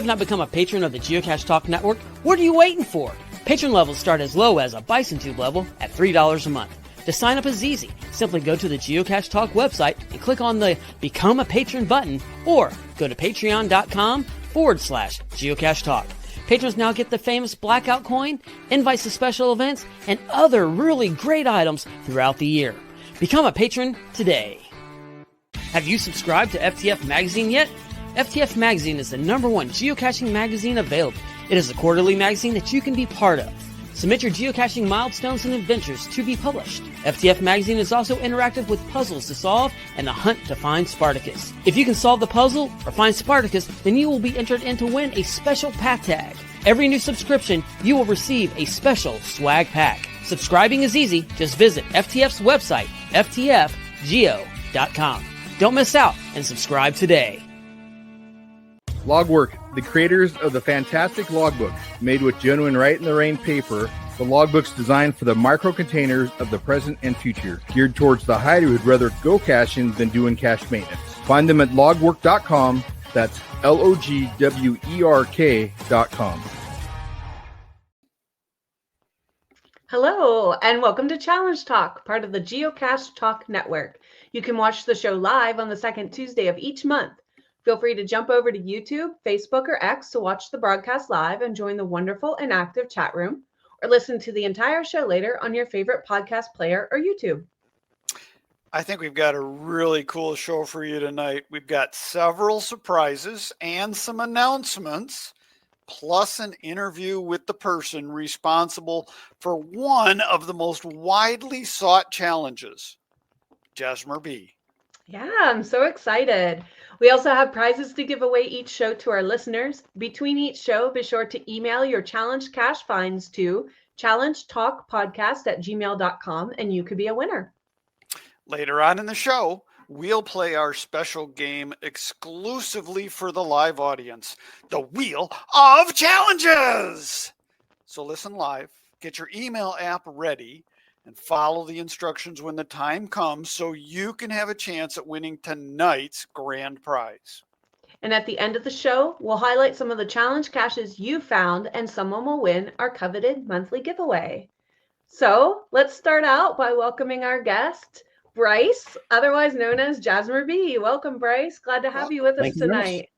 have not become a patron of the Geocache Talk Network, what are you waiting for? Patron levels start as low as a Bison Tube level at $3 a month. To sign up is easy. Simply go to the Geocache Talk website and click on the Become a Patron button, or go to patreon.com/Geocache Talk. Patrons now get the famous Blackout coin, invites to special events, and other really great items throughout the year. Become a patron today. Have you subscribed to FTF Magazine yet? FTF Magazine is the #1 geocaching magazine available. It is a quarterly magazine that you can be part of. Submit your geocaching milestones and adventures to be published. FTF Magazine is also interactive with puzzles to solve and the hunt to find Spartacus. If you can solve the puzzle or find Spartacus, then you will be entered in to win a special pack tag. Every new subscription, you will receive a special swag pack. Subscribing is easy. Just visit FTF's website, ftfgeo.com. Don't miss out and subscribe today. Logwork, the creators of the fantastic logbook, made with genuine Write in the Rain paper. The logbook's designed for the micro containers of the present and future, geared towards the hider who'd rather go caching than doing cache maintenance. Find them at logwork.com. That's logwerk.com. Hello, and welcome to Challenge Talk, part of the Geocache Talk Network. You can watch the show live on the second Tuesday of each month. Feel free to jump over to YouTube, Facebook, or X to watch the broadcast live and join the wonderful and active chat room, or listen to the entire show later on your favorite podcast player or YouTube. I think we've got a really cool show for you tonight. We've got several surprises and some announcements, plus an interview with the person responsible for one of the most widely sought challenges, jasmerb. Yeah, I'm so excited. We also have prizes to give away each show to our listeners. Between each show, be sure to email your challenge cache finds to challengetalkpodcast@gmail.com and you could be a winner. Later on in the show, we'll play our special game exclusively for the live audience, the Wheel of Challenges. So listen live, get your email app ready, and follow the instructions when the time comes so you can have a chance at winning tonight's grand prize. And at the end of the show, we'll highlight some of the challenge caches you found and someone will win our coveted monthly giveaway. So let's start out by welcoming our guest, Bryce, otherwise known as jasmerb. Welcome, Bryce. Glad to have you with us tonight.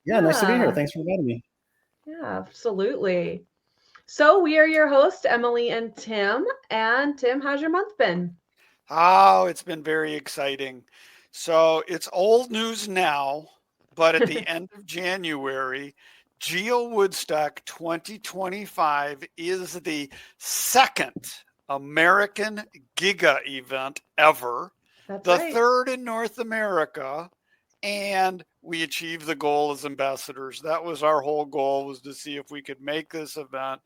Yeah, nice to be here. Thanks for inviting me. Yeah, absolutely. So we are your hosts, Emily and Tim. And Tim, how's your month been? Oh, it's been very exciting. So it's old news now, but at the end of January, Geo Woodstock 2025 is the second American Giga event ever, third in North America, and we achieved the goal as ambassadors. That was our whole goal, was to see if we could make this event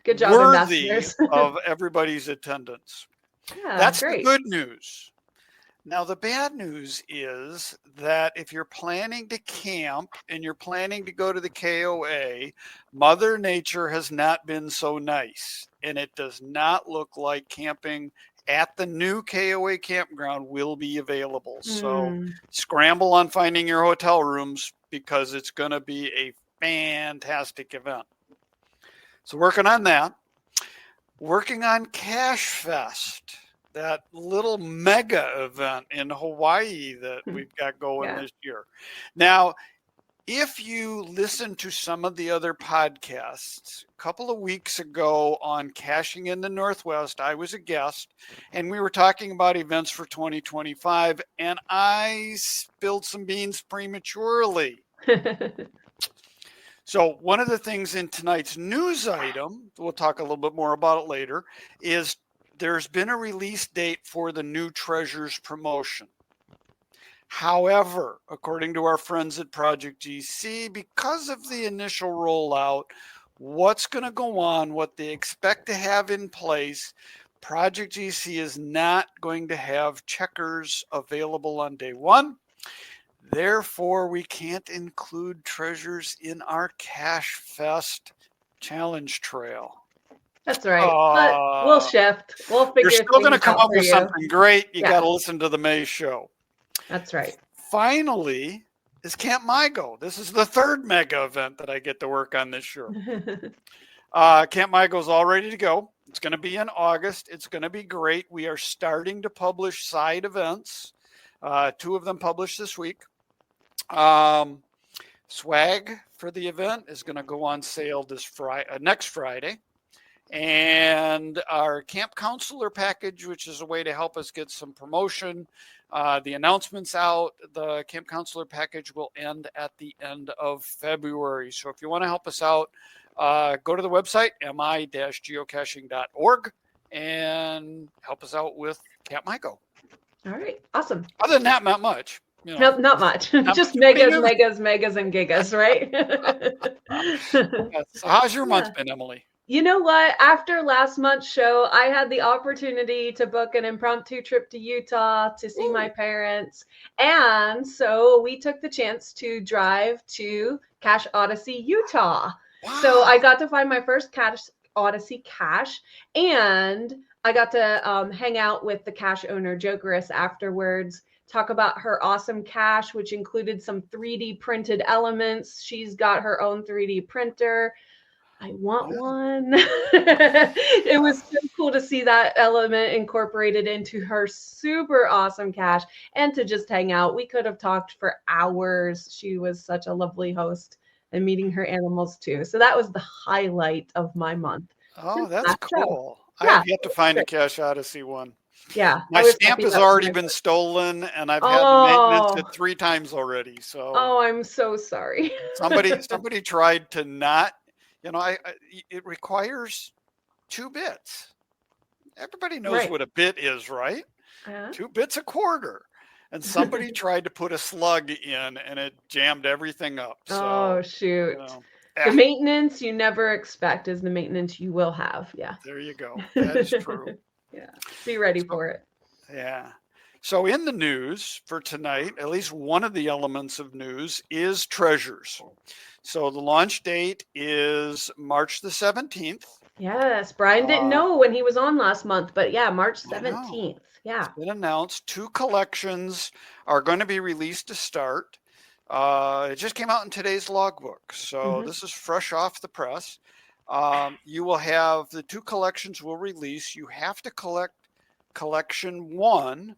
good job, worthy of everybody's attendance. Yeah, that's great. The good news. Now, the bad news is that if you're planning to camp and you're planning to go to the KOA, Mother Nature has not been so nice, and it does not look like camping at the new KOA campground will be available. So scramble on finding your hotel rooms because it's going to be a fantastic event. So working on that. Working on Cache Fest, that little mega event in Hawaii that we've got going this year. Now, if you listen to some of the other podcasts, a couple of weeks ago on Caching in the Northwest, I was a guest and we were talking about events for 2025 and I spilled some beans prematurely. So one of the things in tonight's news item, we'll talk a little bit more about it later, is there's been a release date for the new Treasures promotion. However, according to our friends at Project GC, because of the initial rollout, what's going to go on, what they expect to have in place, Project GC is not going to have checkers available on day one. Therefore, we can't include treasures in our Cache Fest challenge trail. That's right. But we'll shift. We'll figure. You're still going to come up with something great. You got to listen to the May show. That's right. Finally, is Camp MyGo. This is the third mega event that I get to work on this year. Camp MyGo is all ready to go. It's going to be in August. It's going to be great. We are starting to publish side events. 2 of them published this week. Swag for the event is going to go on sale next Friday. And our camp counselor package, which is a way to help us get some promotion, the announcements out, the camp counselor package will end at the end of February. So if you want to help us out, go to the website, mi-geocaching.org, and help us out with Camp MyGo. All right. Awesome. Other than that, not much. Nope, not much. Just megas, and gigas, right? So how's your month been, Emily? You know what? After last month's show, I had the opportunity to book an impromptu trip to Utah to see my parents. And so we took the chance to drive to Cache Odyssey, Utah. Wow. So I got to find my first Cache Odyssey cache, and I got to hang out with the cache owner, Jokeress, afterwards, talk about her awesome cache, which included some 3D printed elements. She's got her own 3D printer. I want one. It was so cool to see that element incorporated into her super awesome cache and to just hang out. We could have talked for hours. She was such a lovely host, and meeting her animals too. So that was the highlight of my month. Oh, that's cool. Yeah, I have yet to find a Cache Odyssey one. Yeah. My stamp has already been stolen, and I've had maintenance it 3 times already. So I'm so sorry. somebody tried to not, it requires 2 bits. Everybody knows what a bit is, right? 2 bits a quarter. And somebody tried to put a slug in, and it jammed everything up. So, oh, shoot. The maintenance you never expect is the maintenance you will have. Yeah. There you go. That is true. Yeah. Be ready for it. Yeah. So in the news for tonight, at least one of the elements of news is treasures. So the launch date is March the 17th. Yes. Brian didn't know when he was on last month, but yeah, March 17th. Yeah. It's been announced. 2 collections are going to be released to start. It just came out in today's logbook. So this is fresh off the press. You will have the 2 collections will release. You have to collect collection 1,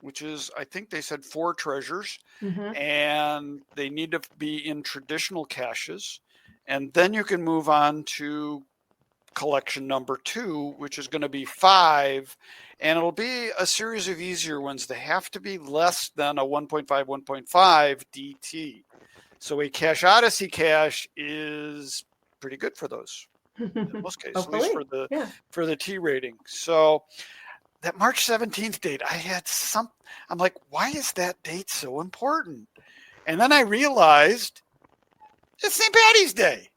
which is, I think they said 4 treasures, and they need to be in traditional caches. And then you can move on to collection number 2, which is going to be 5, and it'll be a series of easier ones. They have to be less than a 1.5 DT. So a Cache Odyssey cache is pretty good for those in most cases, at least for the T rating. So that March 17th date, I'm like, why is that date so important? And then I realized it's St. Patty's Day.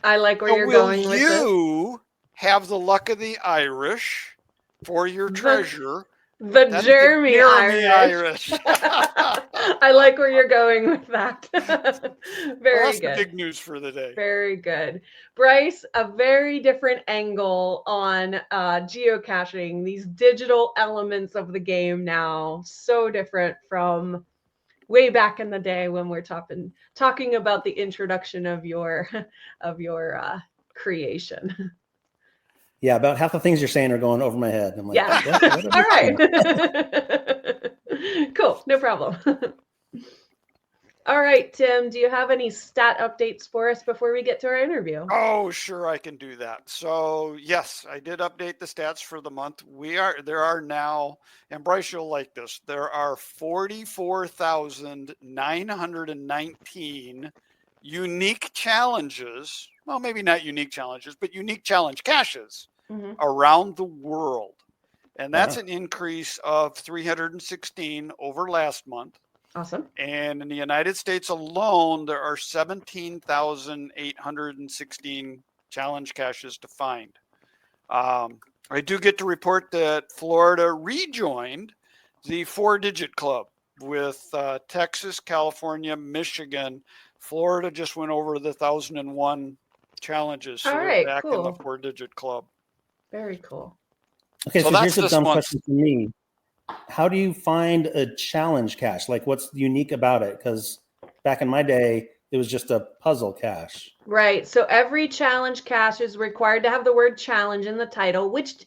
I like where you're going with this. Will you have the luck of the Irish for your treasure? The Jeremy Irish. I like where you're going with that. Very good. That's the big news for the day. Very good. Bryce, a very different angle on geocaching, these digital elements of the game now. So different from way back in the day when we're talking about the introduction of your creation. Yeah, about half the things you're saying are going over my head. I'm like, what all right. Cool, no problem. All right, Tim, do you have any stat updates for us before we get to our interview? Oh, sure, I can do that. So, yes, I did update the stats for the month. There are now, and Bryce, you'll like this, there are 44,919 unique challenges. Well, maybe not unique challenges, but unique challenge caches around the world. And that's an increase of 316 over last month. Awesome. And in the United States alone, there are 17,816 challenge caches to find. I do get to report that Florida rejoined the 4-digit club with Texas, California, Michigan. Florida just went over the 1,001 challenges. So they're back in the 4-digit club. Very cool. Okay, so here's a dumb question for me. How do you find a challenge cache? Like, what's unique about it? Because back in my day, it was just a puzzle cache. Right. So every challenge cache is required to have the word challenge in the title, which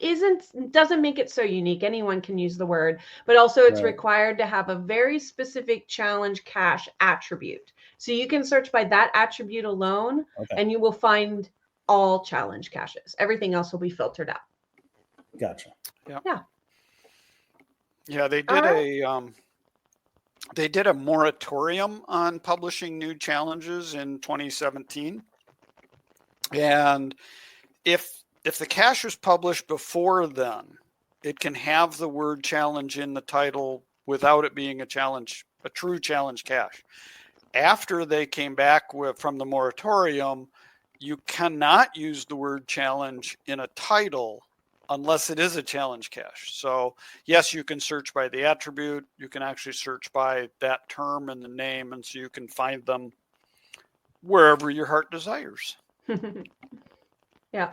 doesn't make it so unique. Anyone can use the word, but also it's required to have a very specific challenge cache attribute. So you can search by that attribute alone, and you will find all challenge caches. Everything else will be filtered out. Gotcha. Yeah. Yeah, they did a moratorium on publishing new challenges in 2017. And if the cache was published before then, it can have the word challenge in the title without it being a true challenge cache. After they came back from the moratorium, you cannot use the word challenge in a title unless it is a challenge cache. So yes, you can search by the attribute. You can actually search by that term and the name. And so you can find them wherever your heart desires. Yeah.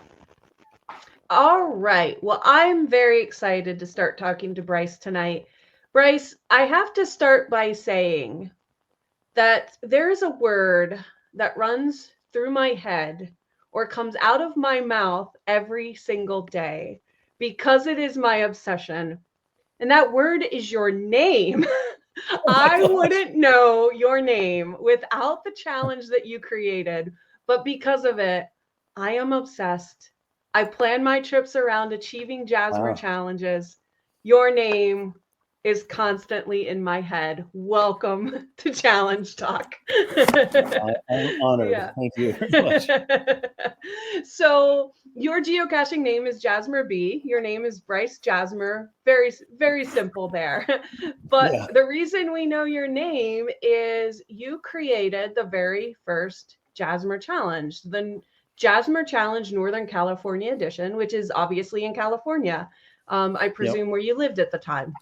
All right. Well, I'm very excited to start talking to Bryce tonight. Bryce, I have to start by saying that there's a word that runs through my head or comes out of my mouth every single day because it is my obsession. And that word is your name. I wouldn't know your name without the challenge that you created, but because of it, I am obsessed. I plan my trips around achieving Jasmer challenges. Your name is constantly in my head. Welcome to Challenge Talk. I'm honored. Yeah. Thank you very much. So your geocaching name is Jasmer B. Your name is Bryce Jasmer. Very, very simple there. But the reason we know your name is you created the very first Jasmer challenge, the Jasmer Challenge Northern California edition, which is obviously in California. I presume where you lived at the time.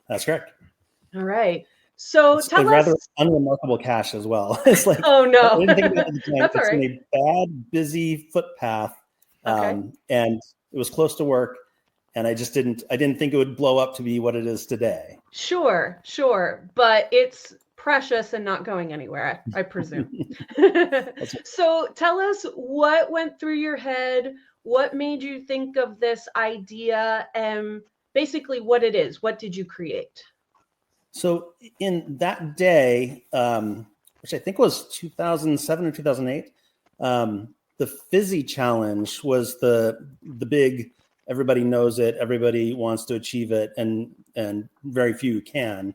That's correct. All right. So it's a rather unremarkable cache as well. It's like, oh no, I didn't think about it at the time. That's it's all right. in a bad, busy footpath, and it was close to work, and I didn't think it would blow up to be what it is today. Sure, but it's precious and not going anywhere, I presume. So tell us what went through your head, what made you think of this idea, and basically what it is. What did you create? So in that day, which I think was 2007 or 2008, the Fizzy Challenge was the big, everybody knows it, everybody wants to achieve it, and very few can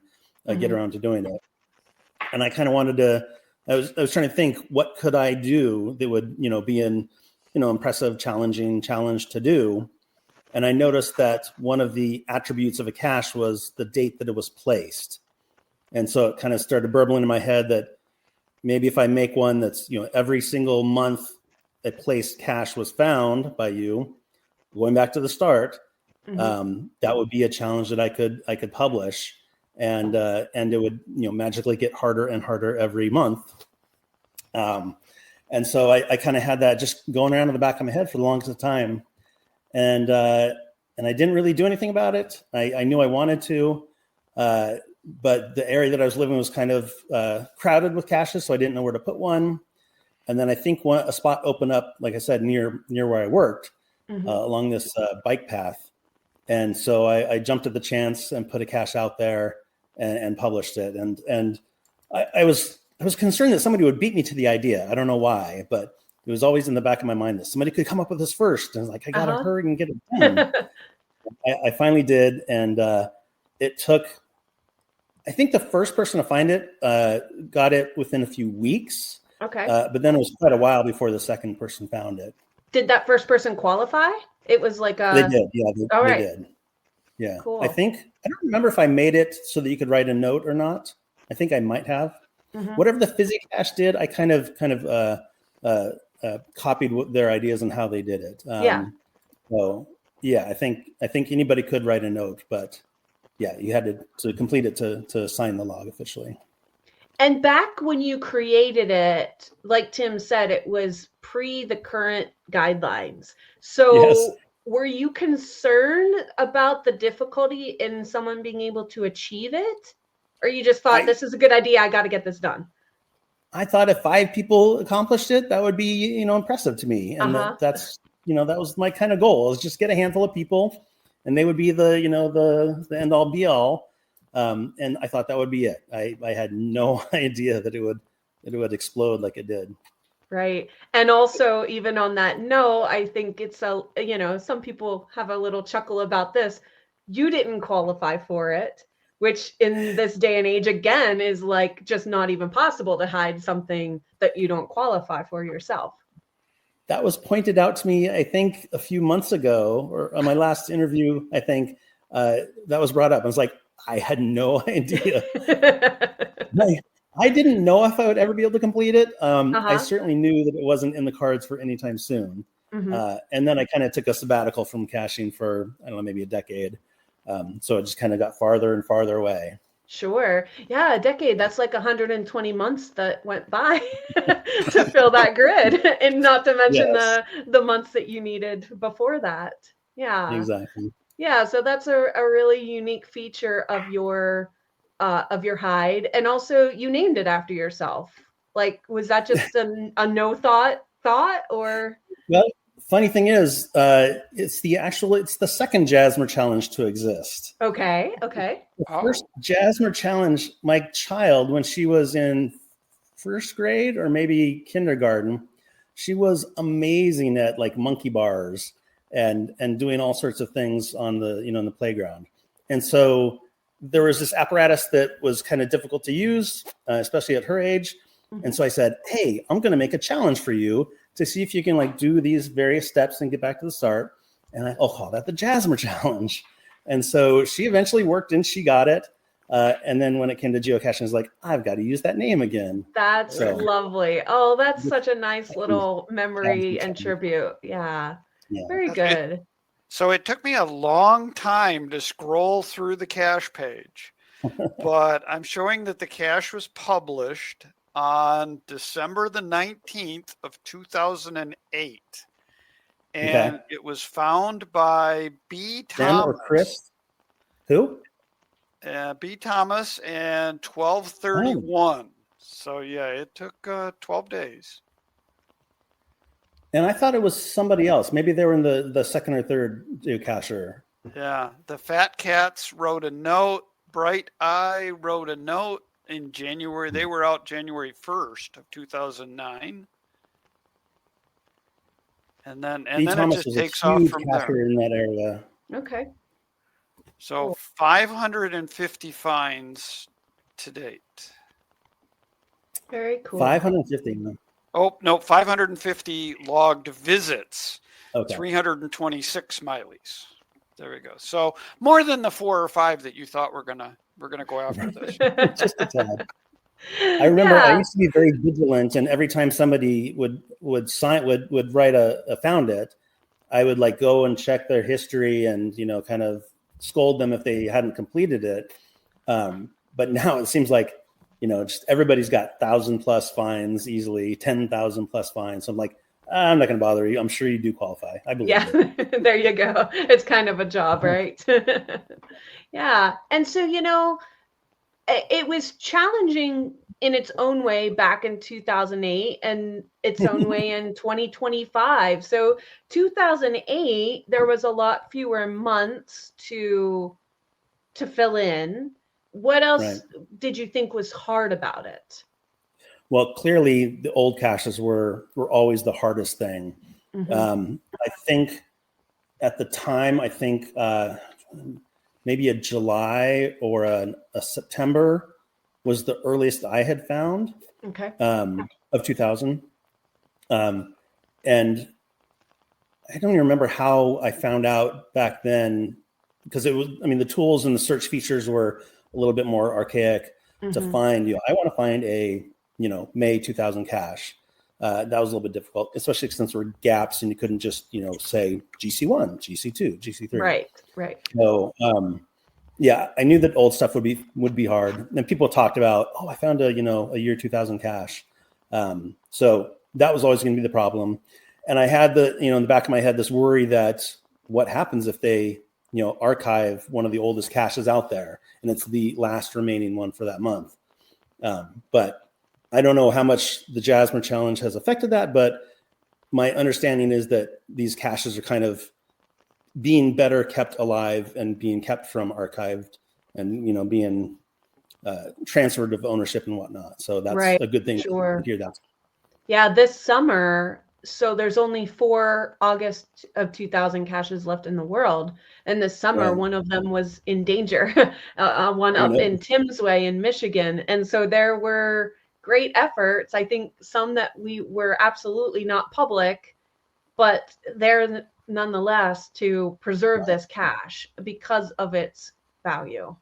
get around to doing it. And I kind of wanted to, I was trying to think, what could I do that would, be an, impressive, challenging challenge to do. And I noticed that one of the attributes of a cache was the date that it was placed. And so it kind of started burbling in my head that maybe if I make one that's, every single month a placed cache was found by you, going back to the start, that would be a challenge that I could publish, and it would, magically get harder and harder every month. And so I kind of had that just going around in the back of my head for the longest time. And I didn't really do anything about it. I knew I wanted to, but the area that I was living was kind of crowded with caches, so I didn't know where to put one. And then I think a spot opened up, like I said, near where I worked, along this bike path. And so I jumped at the chance and put a cache out there and published it. And I was concerned that somebody would beat me to the idea. I don't know why, but it was always in the back of my mind that somebody could come up with this first. And I was like, I got to hurry and get it done. I finally did. And it took, I think the first person to find it got it within a few weeks. Okay. But then it was quite a while before the second person found it. Did that first person qualify? It was like a... They did. Yeah, they did. Yeah. Cool. I don't remember if I made it so that you could write a note or not. I think I might have. Whatever the Fizzy Cache did, I kind of copied their ideas on how they did it. So yeah, I think anybody could write a note, but yeah, you had to complete it to sign the log officially. And back when you created it, like Tim said, it was pre the current guidelines. So were you concerned about the difficulty in someone being able to achieve it? Or you just thought, this is a good idea, I got to get this done? I thought if 5 people accomplished it, that would be, impressive to me. And that's, that was my kind of goal, is just get a handful of people, and they would be the end all be all. And I thought that would be it. I had no idea that it would explode like it did. Right. And also, even on that note, I think it's some people have a little chuckle about this. You didn't qualify for it, which in this day and age, again, is like just not even possible to hide something that you don't qualify for yourself. That was pointed out to me, I think, a few months ago, or on my last interview, I think, that was brought up. I was like, I had no idea. I didn't know if I would ever be able to complete it. I certainly knew that it wasn't in the cards for anytime soon. And then I kind of took a sabbatical from caching for, I don't know, maybe a decade. So it just kind of got farther and farther away. Sure. Yeah, a decade. That's like 120 months that went by to fill that grid. And not to mention the months that you needed before that. Yeah. Exactly. Yeah. So that's a really unique feature of your hide. And also you named it after yourself. Like, was that just a no thought or? Well, funny thing is, it's the second Jasmer challenge to exist. Okay. The first Jasmer challenge, my child, when she was in first grade or maybe kindergarten, she was amazing at like monkey bars and doing all sorts of things on the, in the playground. And so there was this apparatus that was kind of difficult to use, especially at her age. And so I said, hey, I'm going to make a challenge for you to see if you can like do these various steps and get back to the start. And I'll call that the Jasmer challenge. And so she eventually worked and she got it. And then when it came to geocaching, I was like, I've got to use that name again. That's lovely. Oh, that's such a nice little memory and tribute. Yeah. Very good. So it took me a long time to scroll through the cache page, but I'm showing that the cache was published on December the 19th of 2008. And it was found by B. Thomas. Ben or Chris? Who? B. Thomas and 1231. So yeah, it took 12 days. And I thought it was somebody else. Maybe they were in the second or third geocacher. Yeah, the Fat Cats wrote a note. Bright Eye wrote a note in January. They were out January 1st of 2009. And then it just takes off from there. In that area. Okay. So 550 finds to date. Very cool. 550. Oh, no, 550 logged visits. Okay. 326 smileys. There we go. So more than the 4 or 5 that you thought we're gonna go after this. Just a tad. I remember I used to be very vigilant, and every time somebody would write a found it, I would like go and check their history and kind of scold them if they hadn't completed it. But now it seems like just everybody's got 1,000+ finds easily, 10,000+ finds. So I'm like, I'm not going to bother you. I'm sure you do qualify. I believe. Yeah, there you go. It's kind of a job, right? Yeah, and so it was challenging in its own way back in 2008 and its own way in 2025. So 2008, there was a lot fewer months to fill in. What else did you think was hard about it? Well, clearly the old caches were always the hardest thing. I think at the time, maybe a July or a September was the earliest I had found of 2000. And I don't even remember how I found out back then, because it was, the tools and the search features were a little bit more archaic to find. I want to find a May 2000 cache. That was a little bit difficult, especially since there were gaps and you couldn't just say GC1, GC2, GC3. Right. So I knew that old stuff would be hard. And people talked about, I found a year 2000 cache. So that was always going to be the problem. And I had in the back of my head this worry that what happens if they archive one of the oldest caches out there and it's the last remaining one for that month. But I don't know how much the Jasmer challenge has affected that, but my understanding is that these caches are kind of being better kept alive and being kept from archived and, being transferred of ownership and whatnot. So that's Right. a good thing Sure. to hear that. Yeah, this summer, so there's only 4 August of 2000 caches left in the world. And this summer, Right. one of them was in danger, one Oh, up no. in Timms Way in Michigan. And so there were great efforts. I think some that we were absolutely not public, but there nonetheless to preserve this cache because of its value.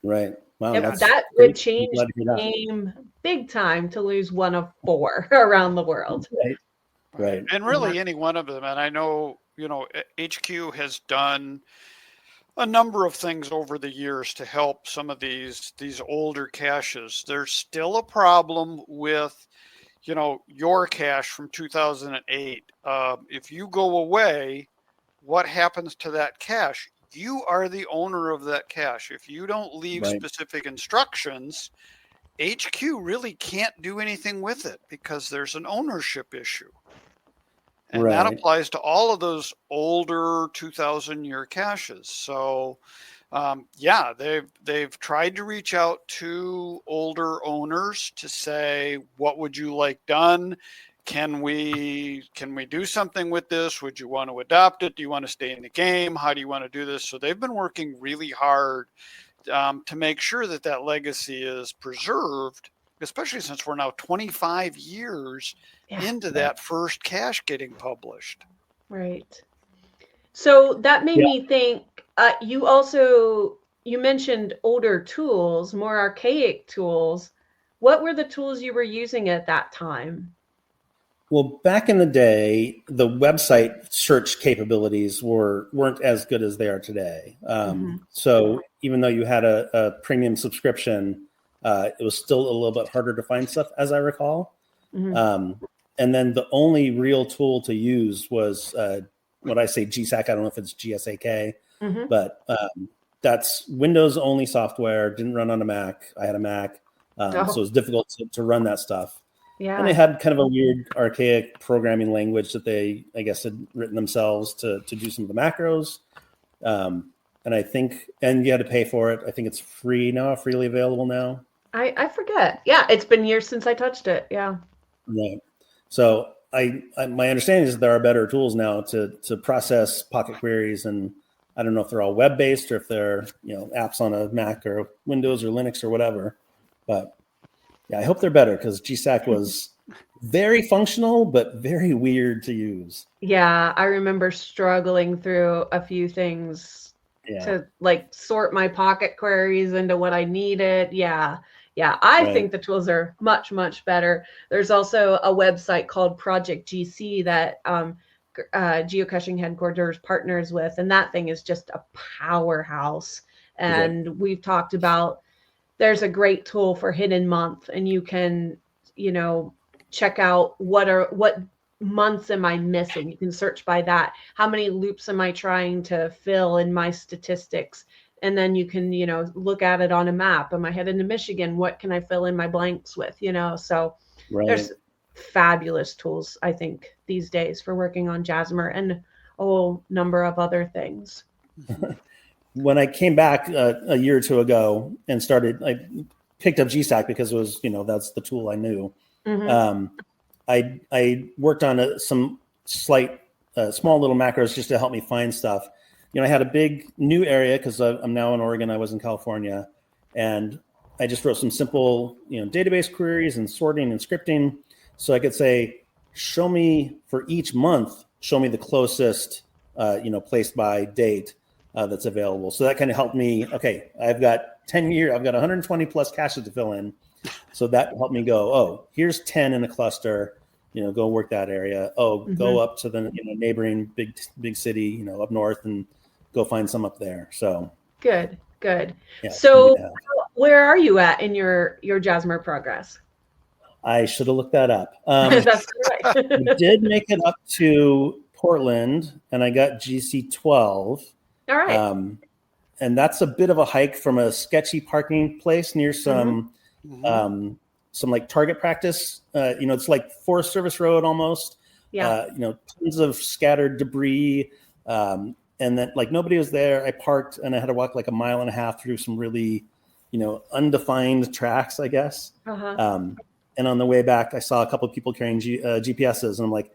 Right. Wow. That's That great. would change I'm glad to hear the that. game big time to lose one of 4 around the world. Right. And really any one of them. And I know, HQ has done a number of things over the years to help some of these older caches. There's still a problem with, your cache from 2008. If you go away, what happens to that cache? You are the owner of that cache. If you don't leave specific instructions, HQ really can't do anything with it because there's an ownership issue. And that applies to all of those older 2000-year caches. So, they've tried to reach out to older owners to say, what would you like done? Can we do something with this? Would you want to adopt it? Do you want to stay in the game? How do you want to do this? So they've been working really hard to make sure that legacy is preserved, especially since we're now 25 years into that first cache getting published. Right. So that made me think, you mentioned older tools, more archaic tools. What were the tools you were using at that time? Well, back in the day, the website search capabilities weren't as good as they are today. So even though you had a premium subscription, it was still a little bit harder to find stuff, as I recall. And then the only real tool to use was what I say GSAC. I don't know if it's GSAK, but that's Windows only software. Didn't run on a Mac. I had a Mac, so it was difficult to run that stuff. Yeah. And they had kind of a weird archaic programming language that they, I guess, had written themselves to do some of the macros. And I think, and you had to pay for it. I think it's free now, freely available now. I forget. Yeah, it's been years since I touched it. Yeah. Right. So my understanding is that there are better tools now to process pocket queries, and I don't know if they're all web-based or if they're apps on a Mac or Windows or Linux or whatever. But yeah, I hope they're better because GSAC was very functional but very weird to use. Yeah, I remember struggling through a few things to sort my pocket queries into what I needed. Yeah. I think the tools are much, much better. There's also a website called Project GC that Geocaching Headquarters partners with, and that thing is just a powerhouse. And we've talked about, there's a great tool for hidden month, and you can, check out what months am I missing. You can search by that. How many loops am I trying to fill in my statistics? And then you can, look at it on a map. Am I heading to Michigan? What can I fill in my blanks with? So there's fabulous tools, I think, these days for working on Jasmer and a whole number of other things. When I came back a year or two ago and I picked up GSAC because it was, that's the tool I knew. I worked on some slight, small little macros just to help me find stuff. I had a big new area because I'm now in Oregon. I was in California, and I just wrote some simple, database queries and sorting and scripting, so I could say, show me for each month, show me the closest, placed by date that's available. So that kind of helped me. Okay, I've got 10 years. I've got 120 plus caches to fill in. So that helped me go, oh, here's 10 in a cluster, go work that area. Oh, go up to the neighboring big city, up north, and go find some up there. So good. Yeah, so where are you at in your Jasmer progress? I should have looked that up. That's right. I did make it up to Portland, and I got GC12. All right. And that's a bit of a hike from a sketchy parking place near some some like target practice. It's like Forest Service Road almost. Yeah. Tons of scattered debris. And then like nobody was there. I parked and I had to walk like a mile and a half through some really, undefined tracks, I guess. And on the way back, I saw a couple of people carrying GPSs, and I'm like,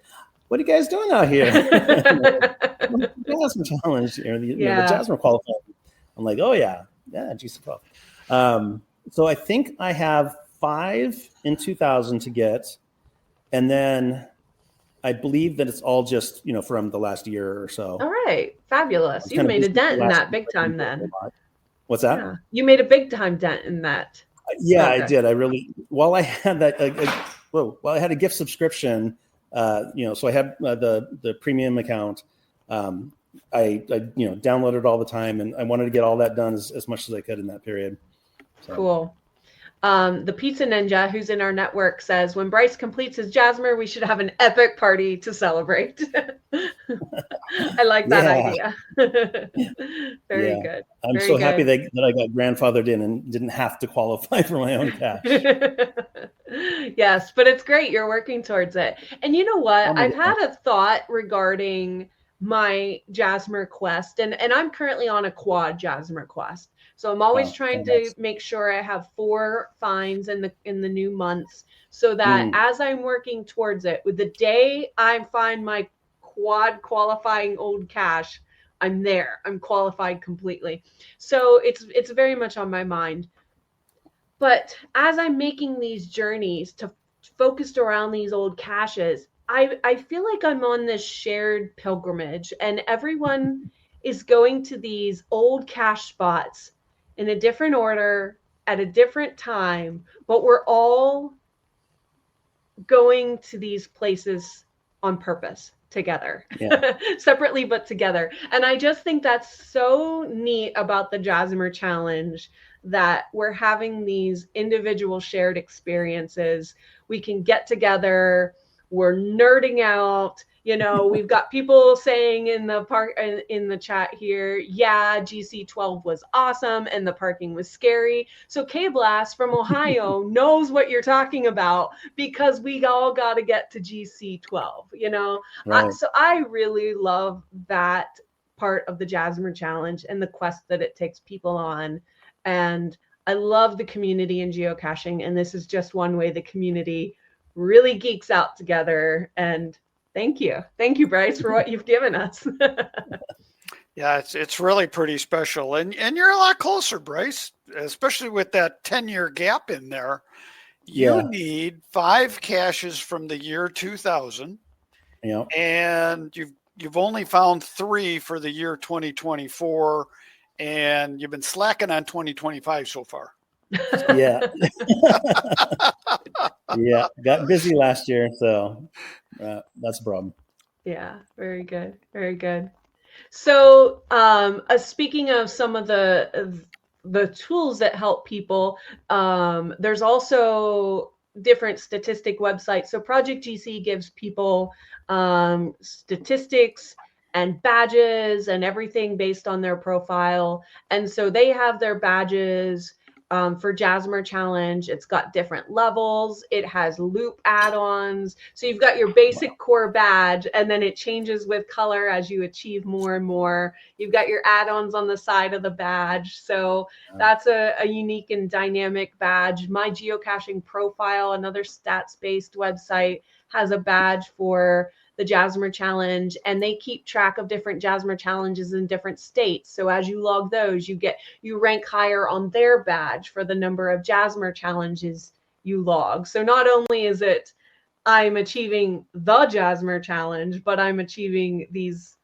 "What are you guys doing out here?" The Jasmer challenge, the Jasmer qualifying. I'm like, "Oh yeah, GC12." So I think I have 5 in 2000 to get, and then I believe that it's all just from the last year or so. All right, fabulous. You made a dent in that big time then. What's that? Yeah. You made a big time dent in that. Yeah, okay. I did. I really, while I had that, I had a gift subscription, so I had the premium account. I downloaded all the time, and I wanted to get all that done as much as I could in that period. So. Cool. The Pizza Ninja, who's in our network, says, when Bryce completes his Jasmer, we should have an epic party to celebrate. I like that idea. Very good. I'm so happy that I got grandfathered in and didn't have to qualify for my own cash. Yes, but it's great. You're working towards it. And you know what? I've had a thought regarding my Jasmer quest, and I'm currently on a quad Jasmer quest. So I'm always trying to make sure I have 4 finds in the new months, so that as I'm working towards it, with the day I find my quad qualifying old cache, I'm there. I'm qualified completely. So it's very much on my mind. But as I'm making these journeys to focused around these old caches, I feel like I'm on this shared pilgrimage, and everyone is going to these old cache spots in a different order at a different time, but we're all going to these places on purpose together, separately, but together. And I just think that's so neat about the Jasmer Challenge, that we're having these individual shared experiences. We can get together, we're nerding out. We've got people saying in the chat here, yeah, GC12 was awesome and the parking was scary. So K-Blast from Ohio knows what you're talking about, because we all got to get to GC12, Right. So I really love that part of the Jasmer Challenge and the quest that it takes people on. And I love the community in geocaching. And this is just one way the community really geeks out together. And thank you, Bryce, for what you've given us. Yeah, it's really pretty special, and you're a lot closer, Bryce, especially with that 10-year gap in there. You need 5 caches from the year 2000, and you've only found 3 for the year 2024, and you've been slacking on 2025 so far. Yeah. Got busy last year, so that's a problem. Yeah, very good, very good. So speaking of some of the tools that help people, there's also different statistic websites. So Project GC gives people statistics and badges and everything based on their profile. And so they have their badges for Jasmer Challenge. It's got different levels. It has loop add-ons. So you've got your basic core badge, and then it changes with color as you achieve more and more. You've got your add-ons on the side of the badge. So that's a unique and dynamic badge. My Geocaching Profile, another stats-based website, has a badge for the Jasmer Challenge, and they keep track of different Jasmer challenges in different states. So as you log those, you rank higher on their badge for the number of Jasmer challenges you log. So not only is it I'm achieving the Jasmer Challenge, but I'm achieving these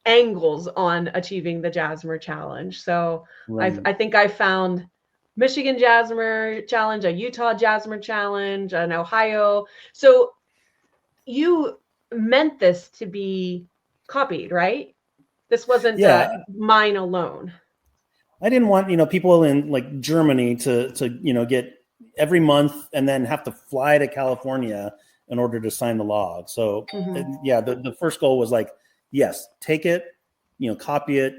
angles on achieving the Jasmer Challenge. So I think I found Michigan Jasmer Challenge, a Utah Jasmer Challenge, an Ohio. So you meant this to be copied, right? This wasn't mine alone. I didn't want, people in like Germany to get every month and then have to fly to California in order to sign the log. So the first goal was like, yes, take it, copy it,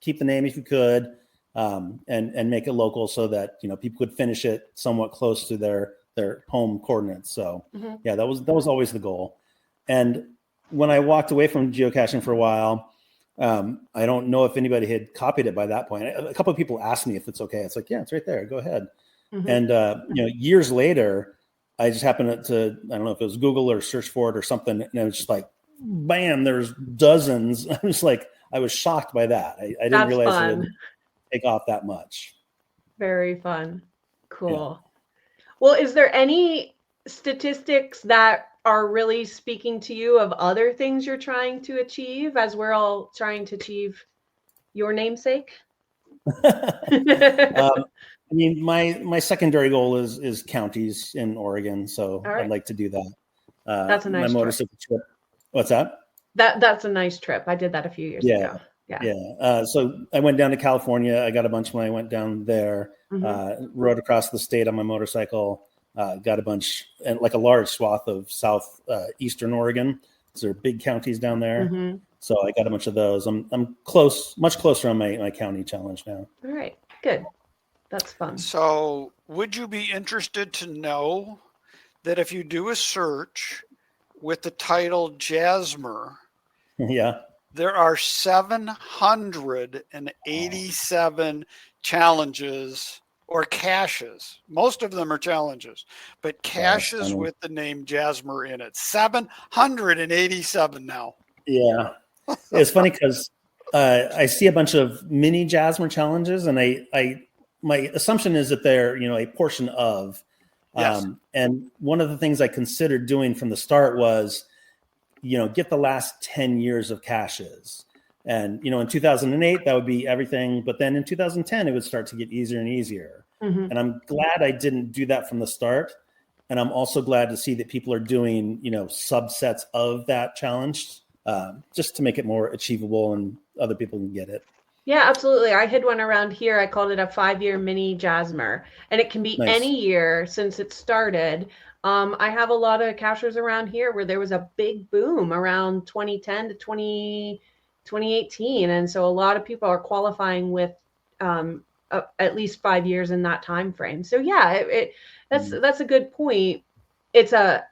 keep the name if you could. and make it local so that, people could finish it somewhat close to their home coordinates. So yeah, that was always the goal. And when I walked away from geocaching for a while, I don't know if anybody had copied it by that point. A couple of people asked me if it's okay. It's like, yeah, it's right there. Go ahead. And years later, I just happened to, I don't know if it was Google or search for it or something, and it was just like, bam, there's dozens. I was like, I was shocked by that. I didn't realize it would take off that much. Very fun. Cool. Yeah. Well, is there any statistics that are really speaking to you of other things you're trying to achieve as we're all trying to achieve your namesake? I mean, my secondary goal is counties in Oregon, so right. I'd like to do that. That's a nice motorcycle trip. What's that? That's a nice trip. I did that a few years ago. Yeah. So I went down to California. I got a bunch when I went down there. Rode across the state on my motorcycle. Got a bunch, and like a large swath of eastern Oregon. So there are big counties down there. So I got a bunch of those. I'm much closer on my county challenge now. All right, good. That's fun. So would you be interested to know that if you do a search with the title Jasmer, there are 787 challenges or caches. Most of them are challenges, but caches with the name Jasmer in it. 787 now. Yeah. It's funny because I see a bunch of mini Jasmer challenges, and my assumption is that they're, a portion of. And one of the things I considered doing from the start was, get the last 10 years of caches. And, in 2008, that would be everything. But then in 2010, it would start to get easier and easier. And I'm glad I didn't do that from the start. And I'm also glad to see that people are doing, subsets of that challenge just to make it more achievable and other people can get it. Yeah, absolutely. I had one around here. I called it a 5-year mini Jasmer, and it can be any year since it started. I have a lot of cachers around here where there was a big boom around 2010 to 2018. And so a lot of people are qualifying with at least 5 years in that time frame. So yeah, that's a good point. It's a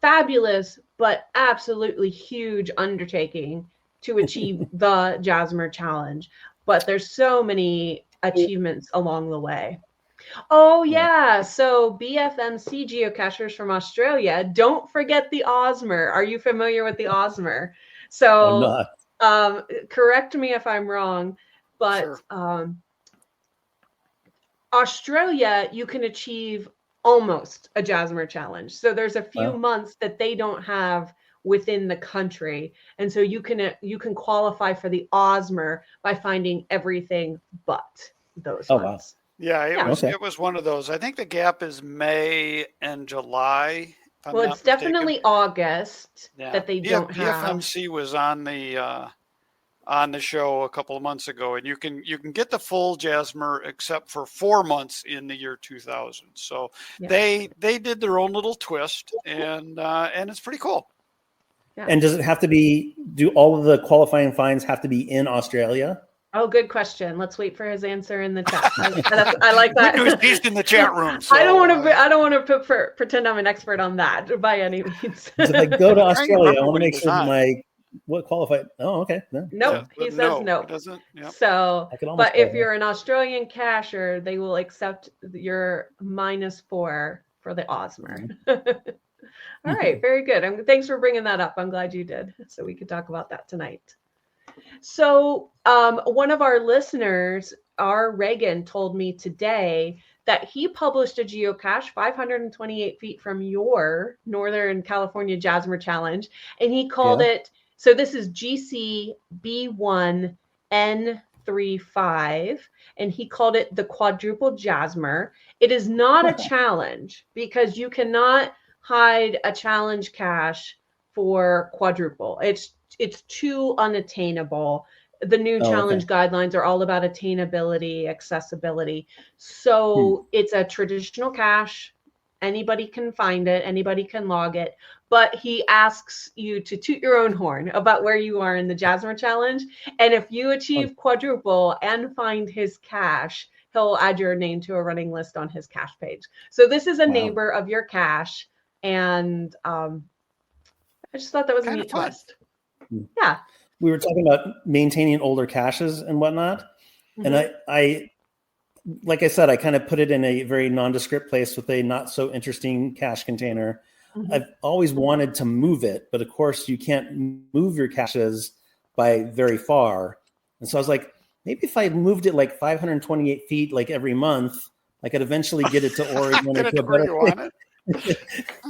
fabulous but absolutely huge undertaking to achieve the Jasmer challenge. But there's so many achievements along the way. Oh, yeah. So BFMC geocachers from Australia, don't forget the Osmer. Are you familiar with the Osmer? So correct me if I'm wrong, but Australia, you can achieve almost a Jasmer challenge. So there's a few months that they don't have within the country, and so you can qualify for the Osmer by finding everything but those months. Yeah, it was one of those. I think the gap is May and July. Well, it's definitely August that they don't have. BFMC was on the show a couple of months ago, and you can get the full Jasmer except for 4 months in the year 2000. So they did their own little twist, and it's pretty cool. Yeah. And does it have to be? Do all of the qualifying finds have to be in Australia? Oh, good question. Let's wait for his answer in the chat. I like that. He's in the chat room. So, I don't want to pretend I'm an expert on that by any means. If I go to Australia, I want to make sure what qualified. Oh, okay. Nope. He says no. Doesn't. Yep. So, but if you're an Australian cacher, they will accept your -4 for the Osmer. All right, very good. Thanks for bringing that up. I'm glad you did, so we could talk about that tonight. So one of our listeners, R. Reagan, told me today that he published a geocache 528 feet from your Northern California Jasmer Challenge, and he called it, so this is GCB1N35, and he called it the quadruple Jasmer. It is not a challenge because you cannot hide a challenge cache for quadruple. It's too unattainable. The new challenge guidelines are all about attainability, accessibility. So it's a traditional cache. Anybody can find it. Anybody can log it. But he asks you to toot your own horn about where you are in the Jasmer challenge. And if you achieve quadruple and find his cache, he'll add your name to a running list on his cache page. So this is a neighbor of your cache. And I just thought that was a neat twist. Yeah. We were talking about maintaining older caches and whatnot. And I like I said, I kind of put it in a very nondescript place with a not so interesting cache container. I've always wanted to move it, but of course you can't move your caches by very far. And so I was like, maybe if I moved it like 528 feet, like every month, I could eventually get it to Oregon or to a better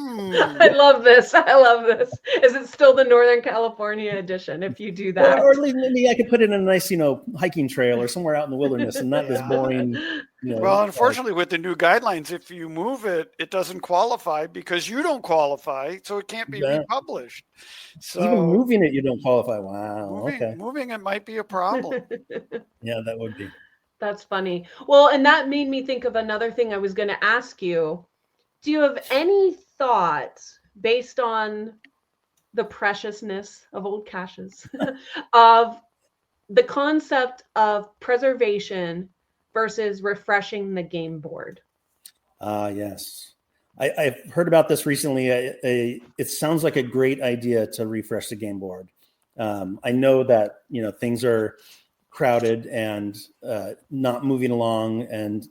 I love this. I love this. Is it still the Northern California edition if you do that? Or at least maybe I could put it in a nice, hiking trail or somewhere out in the wilderness and not this boring. Well, unfortunately, with the new guidelines, if you move it, it doesn't qualify because you don't qualify, so it can't be republished. So even moving it, you don't qualify. Wow. Moving it might be a problem. Yeah, that would be. That's funny. Well, and that made me think of another thing I was going to ask you. Do you have any thoughts based on the preciousness of old caches of the concept of preservation versus refreshing the game board? Yes. I've heard about this recently. It sounds like a great idea to refresh the game board. I know that, things are crowded and not moving along, and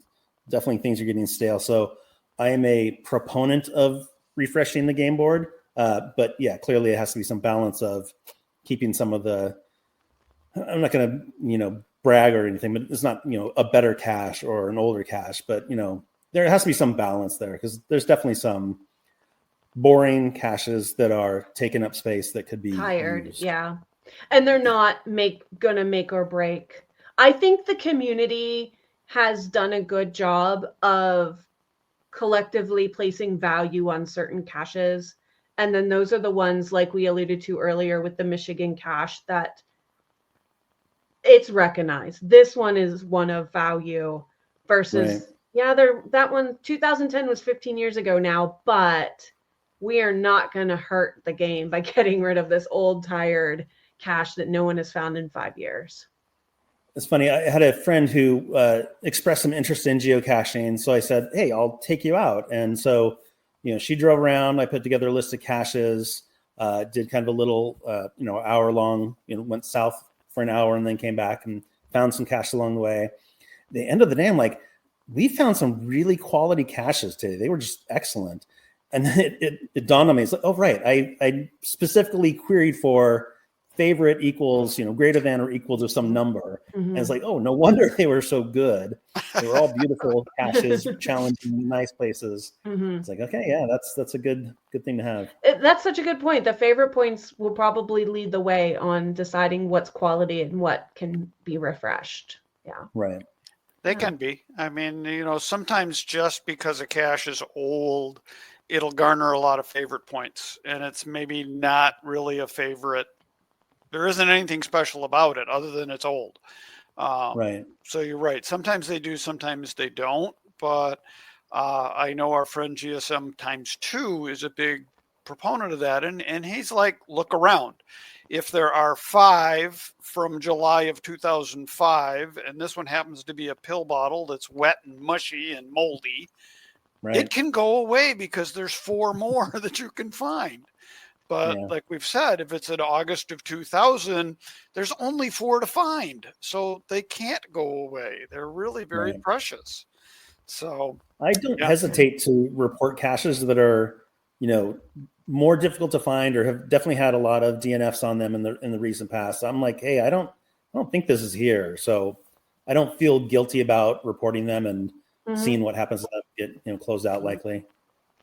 definitely things are getting stale. So I am a proponent of refreshing the game board, but yeah, clearly it has to be some balance of keeping some of the. I'm not going to brag or anything, but it's not a better cache or an older cache, but there has to be some balance there because there's definitely some boring caches that are taking up space that could be tired. used. Yeah, and they're not gonna make or break. I think the community has done a good job of collectively placing value on certain caches. And then those are the ones, like we alluded to earlier with the Michigan cache, that it's recognized. This one is one of value versus, that one, 2010 was 15 years ago now, but we are not going to hurt the game by getting rid of this old, tired cache that no one has found in 5 years. It's funny. I had a friend who expressed some interest in geocaching. So I said, hey, I'll take you out. And so, she drove around. I put together a list of caches, did kind of a little, hour long, went south for an hour and then came back and found some caches along the way. At the end of the day, I'm like, we found some really quality caches today. They were just excellent. And then it dawned on me. It's like, oh, right. I specifically queried for favorite equals, greater than or equal to some number. And it's like, oh, no wonder they were so good. They were all beautiful caches, challenging, nice places. It's like, okay, yeah, that's a good thing to have. That's such a good point. The favorite points will probably lead the way on deciding what's quality and what can be refreshed. Yeah. Right. They can be. I mean, sometimes just because a cache is old, it'll garner a lot of favorite points, and it's maybe not really a favorite. There isn't anything special about it other than it's old. Right. So you're right. Sometimes they do, sometimes they don't. But I know our friend GSM times 2 is a big proponent of that. And he's like, look around. If there are 5 from July of 2005, and this one happens to be a pill bottle that's wet and mushy and moldy, it can go away because there's 4 more that you can find. But like we've said, if it's in August of 2000, there's only 4 to find. So they can't go away. They're really very precious. So I don't hesitate to report caches that are, more difficult to find or have definitely had a lot of DNFs on them in the recent past. I'm like, hey, I don't think this is here. So I don't feel guilty about reporting them and seeing what happens to get closed out likely.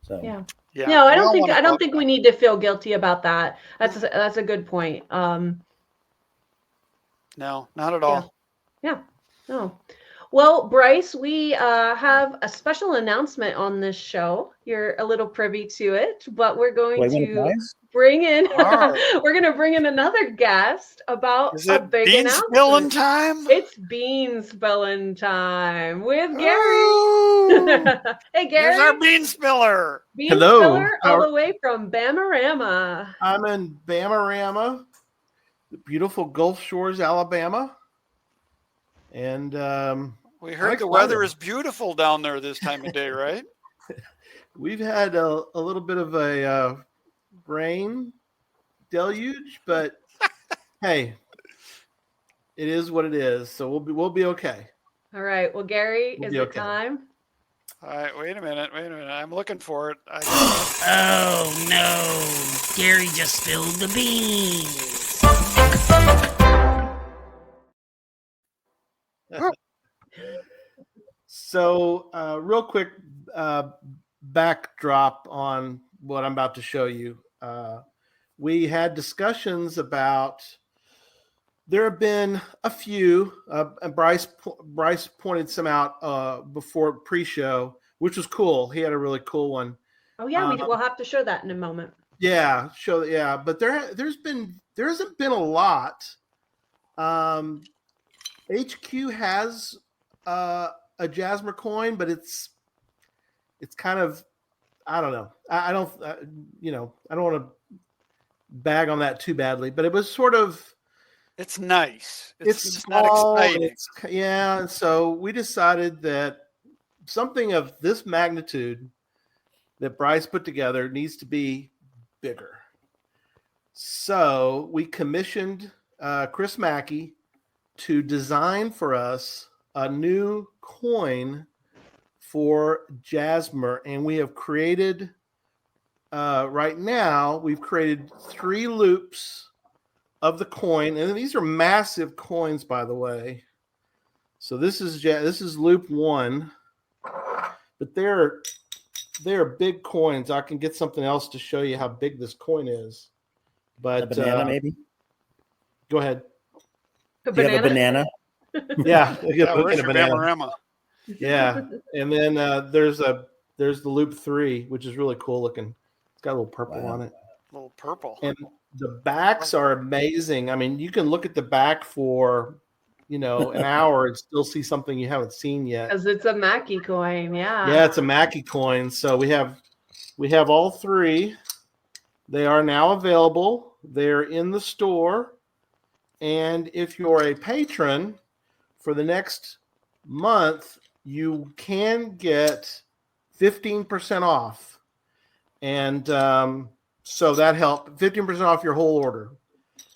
So no, I don't think we need to feel guilty about that. That's a good point. No, not at all. Yeah. No. Well, Bryce, we have a special announcement on this show. You're a little privy to it, but we're going to bring in we're going to bring in another guest about Is a it big bean announcement. spilling time? It's bean spilling time with Gary. Oh, Hey, Gary. here's our bean spiller. Bean Hello. spiller all the way from Bamarama. I'm in Bamarama, the beautiful Gulf Shores, Alabama. And We heard the weather is beautiful down there this time of day, right? we've had a little bit of a rain deluge, but hey, it is what it is. So we'll be okay. All right. Well, Gary, We'll is be it okay. time? All right, wait a minute. I'm looking for it. Oh no, Gary just spilled the beans. So real quick backdrop on what I'm about to show you. We had discussions about, there have been a few, and Bryce pointed some out before pre-show, which was cool. He had a really cool one. Oh yeah, we'll have to show that in a moment. Yeah, but there hasn't been a lot. HQ has a Jasmer coin, but it's kind of, I don't know. I don't want to bag on that too badly, but it was sort of. It's nice. It's small, not exciting. So we decided that something of this magnitude that Bryce put together needs to be bigger. So we commissioned Chris Mackey to design for us a new coin for Jasmer, and we have created right now we've created 3 loops of the coin, and these are massive coins, by the way. So this is loop 1, but they're big coins. I can get something else to show you how big this coin is. But a banana, maybe. Go ahead. Do you have a banana? Yeah, where's your Bamarama? Yeah, and then there's the loop 3, which is really cool looking. It's got a little purple on it. A little purple. And the backs are amazing. I mean, you can look at the back for, an hour and still see something you haven't seen yet. Because it's a Mackey coin, yeah. Yeah, it's a Mackey coin. So we have all 3. They are now available. They're in the store. And if you're a patron for the next month, you can get 15% off. And so that helped. 15% off your whole order.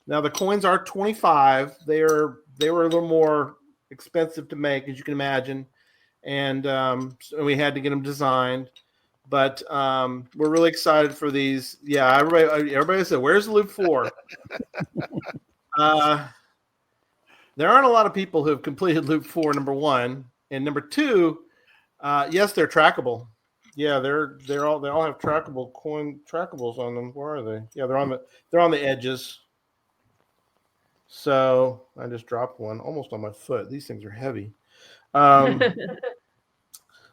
Now the coins are $25. They were a little more expensive to make, as you can imagine, and so we had to get them designed. But we're really excited for these. Yeah, everybody said, "Where's the loop 4?" There aren't a lot of people who have completed loop 4. Number 1, and number 2, yes, they're trackable. Yeah, they all have trackables on them. Where are they? Yeah, they're on the edges. So I just dropped one almost on my foot. These things are heavy.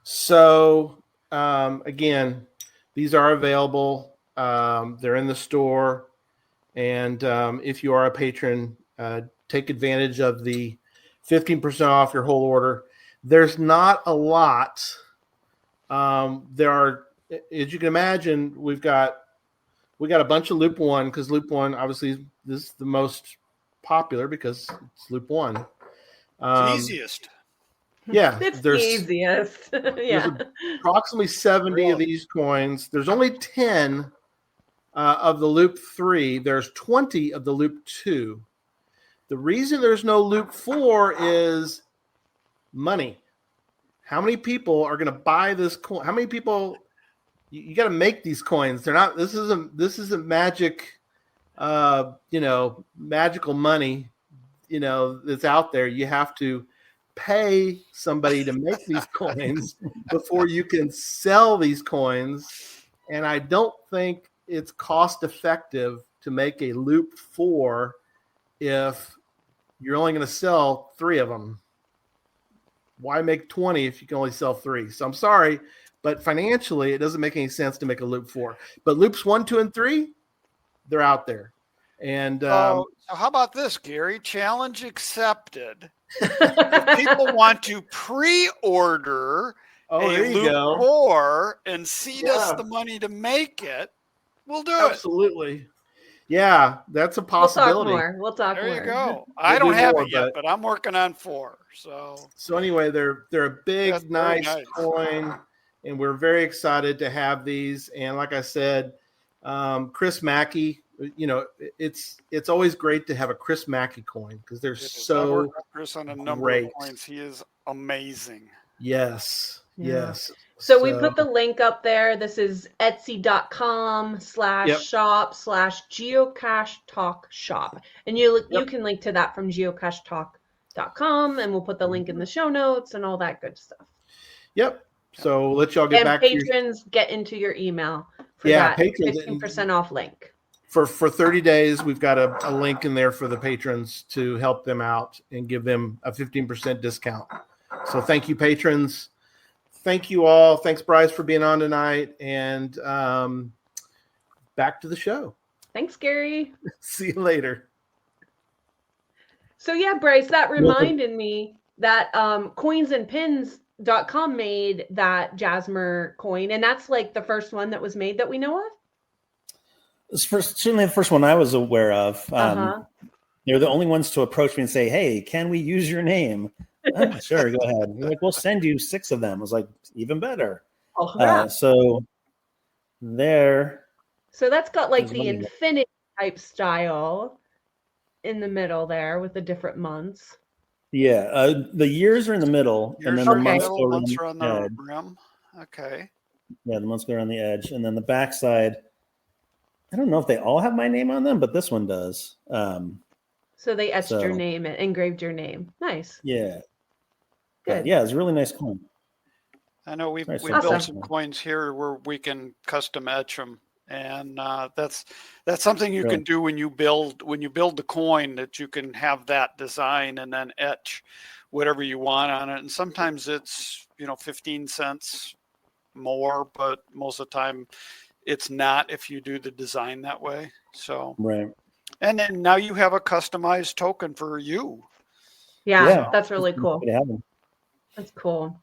So again, these are available. They're in the store, and if you are a patron, take advantage of the 15% off your whole order. There's not a lot. There are, as you can imagine, we got a bunch of loop 1, because loop 1 obviously this is the most popular because it's loop 1. Easiest. Yeah, It's there's easiest. Yeah. There's approximately 70 of these coins. There's only 10 of the loop 3. There's 20 of the loop 2. The reason there's no loop 4 is money. How many people are going to buy this coin? How many people? You got to make these coins. They're not. This isn't magic. Magical money. That's out there. You have to pay somebody to make these coins before you can sell these coins. And I don't think it's cost effective to make a loop 4 if you're only going to sell 3 of them. Why make 20 if you can only sell 3? So I'm sorry, but financially, it doesn't make any sense to make a loop 4. But loops 1, 2, and 3, they're out there. And so how about this, Gary? Challenge accepted. If people want to pre-order a loop 4 and seed us the money to make it, we'll do it. Absolutely. Yeah, that's a possibility. We'll talk more. There you go. I don't have it yet, but I'm working on 4. So anyway, they're a big, nice coin, and we're very excited to have these. And like I said, Chris Mackey, it's always great to have a Chris Mackey coin because they're so Chris on a number of coins. He is amazing. Yes. Yeah. Yes. So we put the link up there. This is etsy.com/shop/geocache talk shop. And you can link to that from geocachetalk.com, and we'll put the link in the show notes and all that good stuff. Yep. So let y'all get back patrons get into your email for that patrons 15% off link. For 30 days, we've got a link in there for the patrons to help them out and give them a 15% discount. So thank you, patrons. Thank you all. Thanks, Bryce, for being on tonight. And back to the show. Thanks, Gary. See you later. So yeah, Bryce, that reminded me that coinsandpins.com made that Jasmer coin. And that's like the first one that was made that we know of? It's certainly the first one I was aware of. They're the only ones to approach me and say, hey, can we use your name? Sure, go ahead. They're like, we'll send you 6 of them. I was like, even better. So that's got like the infinity type style in the middle there with the different months. Yeah, the years are in the middle, and then the months are on the rim. Okay. Yeah, the months go around the edge, and then the backside. I don't know if they all have my name on them, but this one does. So they etched your name, engraved your name. Nice. Yeah. Good. Yeah, it's a really nice coin. I know we built some coins here where we can custom etch them, and that's something you can do when you build the coin, that you can have that design and then etch whatever you want on it. And sometimes it's 15 cents more, but most of the time it's not if you do the design that way. So right. And then now you have a customized token for you. Yeah. That's really cool. That's cool.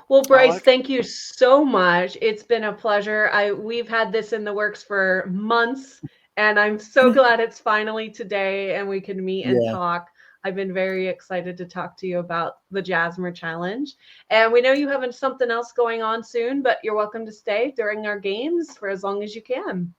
Well, Bryce, thank you so much. It's been a pleasure. We've had this in the works for months, and I'm so glad it's finally today and we can meet and talk. I've been very excited to talk to you about the Jasmer Challenge. And we know you have something else going on soon, but you're welcome to stay during our games for as long as you can.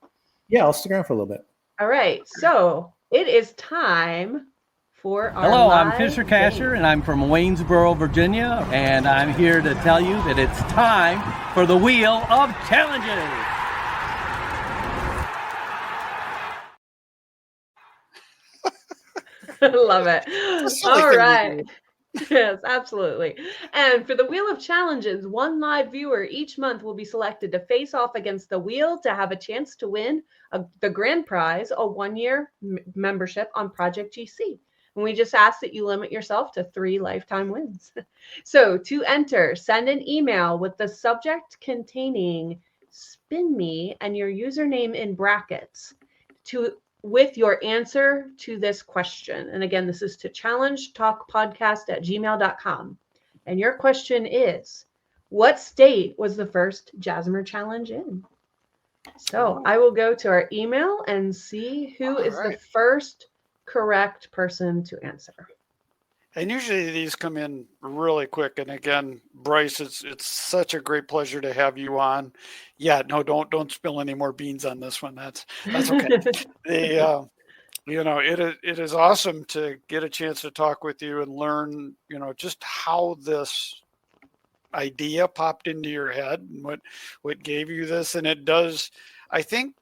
Yeah, I'll stick around for a little bit. All right. So it is time for our Hello, I'm Fisher Casher, and I'm from Waynesboro, Virginia, and I'm here to tell you that it's time for the Wheel of Challenges. Love it. All right. Yes, absolutely. And for the Wheel of Challenges, one live viewer each month will be selected to face off against the wheel to have a chance to win the grand prize, a 1-year membership on Project GC. And we just ask that you limit yourself to 3 lifetime wins. So to enter, send an email with the subject containing "spin me" and your username in brackets with your answer to this question. And again, this is to challengetalkpodcast@gmail.com. And your question is, what state was the first Jasmer Challenge in? So I will go to our email and see who is the first correct person to answer. And usually these come in really quick. And again, Bryce, it's such a great pleasure to have you on. Yeah, no, don't spill any more beans on this one. That's okay. It is awesome to get a chance to talk with you and learn, just how this idea popped into your head and what gave you this. And it does, I think,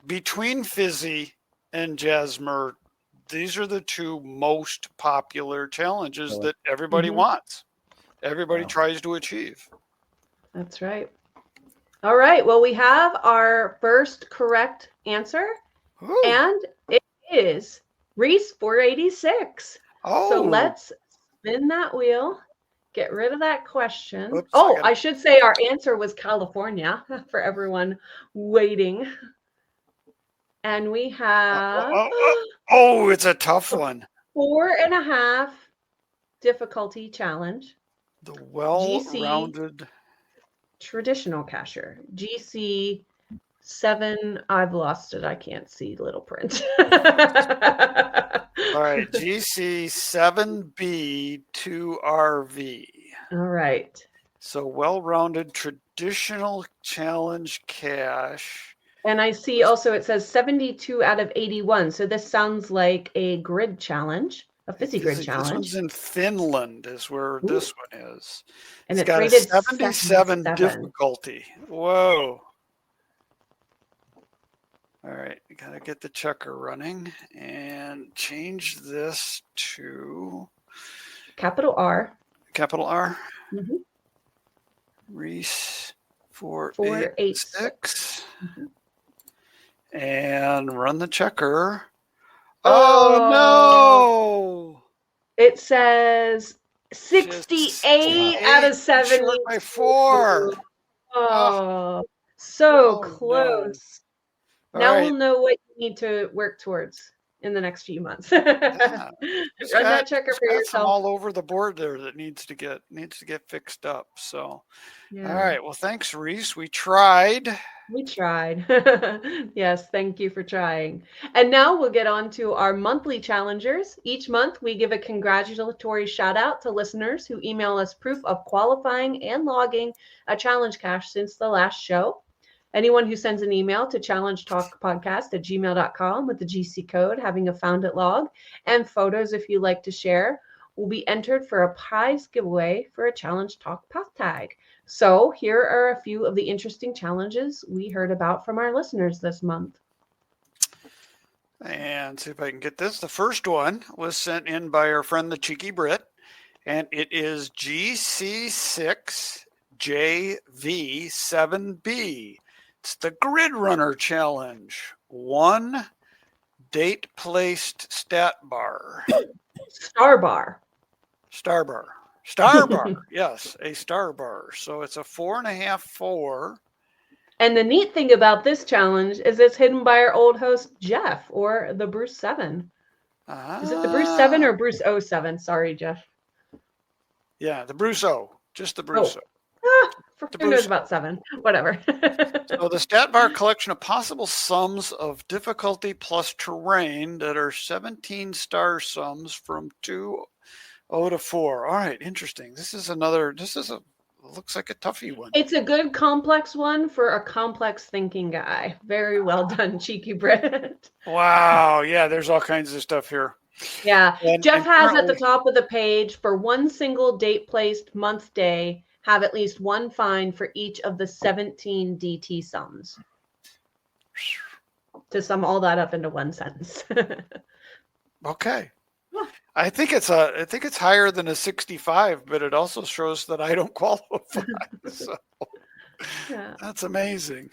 between Fizzy and Jasmer, these are the 2 most popular challenges that everybody wants. Everybody tries to achieve. That's right. All right. Well, we have our first correct answer. Ooh. And it is Reese 486. Oh. So let's spin that wheel get rid of that question. Oops, Oh, I should say our answer was California for everyone waiting. And we have it's a tough one. 4.5 difficulty challenge. The well-rounded traditional cashier. GC 7. I've lost it. I can't see little print. All right, GC 7B 2RV. All right. So well-rounded traditional challenge cache. And I see also it says 72 out of 81. So this sounds like a grid challenge, a fizzy grid challenge. This one's in Finland is where this one is. And it's got rated a 77 difficulty. Whoa. All right, you got to get the checker running and change this to capital R. Capital R. Mm-hmm. Reese 486. Mm-hmm. And run the checker. Oh no! It says 68 out of 70. By 4. Oh, so close. No. Now we'll know what you need to work towards in the next few months. Yeah. Run that checker for yourself. All over the board there that needs to get fixed up. So, yeah. All right. Well, thanks, Reese. We tried. Yes, thank you for trying. And now we'll get on to our monthly challengers. Each month, we give a congratulatory shout out to listeners who email us proof of qualifying and logging a challenge cache since the last show. Anyone who sends an email to challengetalkpodcast@gmail.com with the GC code having a found it log and photos if you like to share will be entered for a prize giveaway for a Challenge Talk path tag. So here are a few of the interesting challenges we heard about from our listeners this month. And see if I can get this. The first one was sent in by our friend, the Cheeky Brit, and it is GC6JV7B. It's the Grid Runner Challenge. 1 date-placed stat bar. Star bar. Yes, a star bar. So it's a 4.5 4. And the neat thing about this challenge is it's hidden by our old host, Jeff, or the Bruce 7. Is it the Bruce 7 or Bruce 07? Sorry, Jeff. Yeah, the Bruce O. Just the Bruce O. Who knows about 7? Whatever. So the stat bar collection of possible sums of difficulty plus terrain that are 17 star sums from 2 to 4. All right, interesting. Looks like a toughie one. It's a good complex one for a complex thinking guy. Very well done, Cheeky Brit. Wow. Yeah, there's all kinds of stuff here. Yeah. Jeff has at the top of the page for one single date placed month day, have at least one find for each of the 17 DT sums. To sum all that up into one sentence. Okay. I think it's higher than a 65, but it also shows that I don't qualify. So yeah. That's amazing.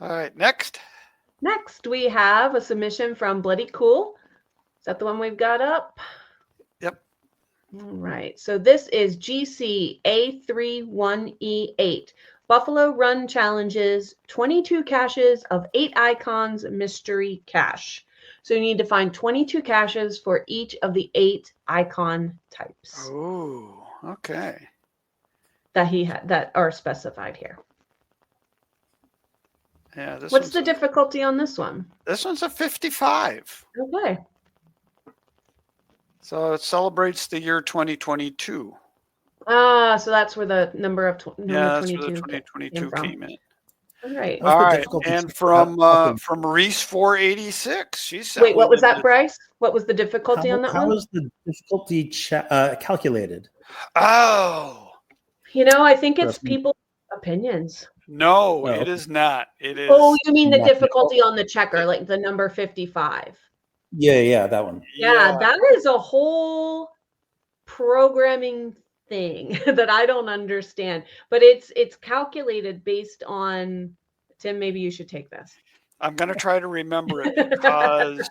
All right, next. Next, we have a submission from Bloody Cool. Is that the one we've got up? Yep. All right. So this is GC A31E8. Buffalo Run Challenges, 22 caches of 8 icons mystery cache. So you need to find 22 caches for each of the 8 icon types. Oh, okay. That are specified here. Yeah. What's the difficulty on this one? This one's a 55. Okay. So it celebrates the year 2022. So that's where the number of 22 that's where the 2022 came in. All right. All right. And from Reese 486, she said. Wait, what was that, Bryce? What was the difficulty on that one? How was the difficulty calculated? Oh. I think it's people's opinions. No, it is not. It is. Oh, you mean the difficulty on the checker, like the number 55? Yeah, that one. Yeah, that is a whole programming thing that I don't understand. But it's calculated based on, Tim, maybe you should take this. I'm going to try to remember it because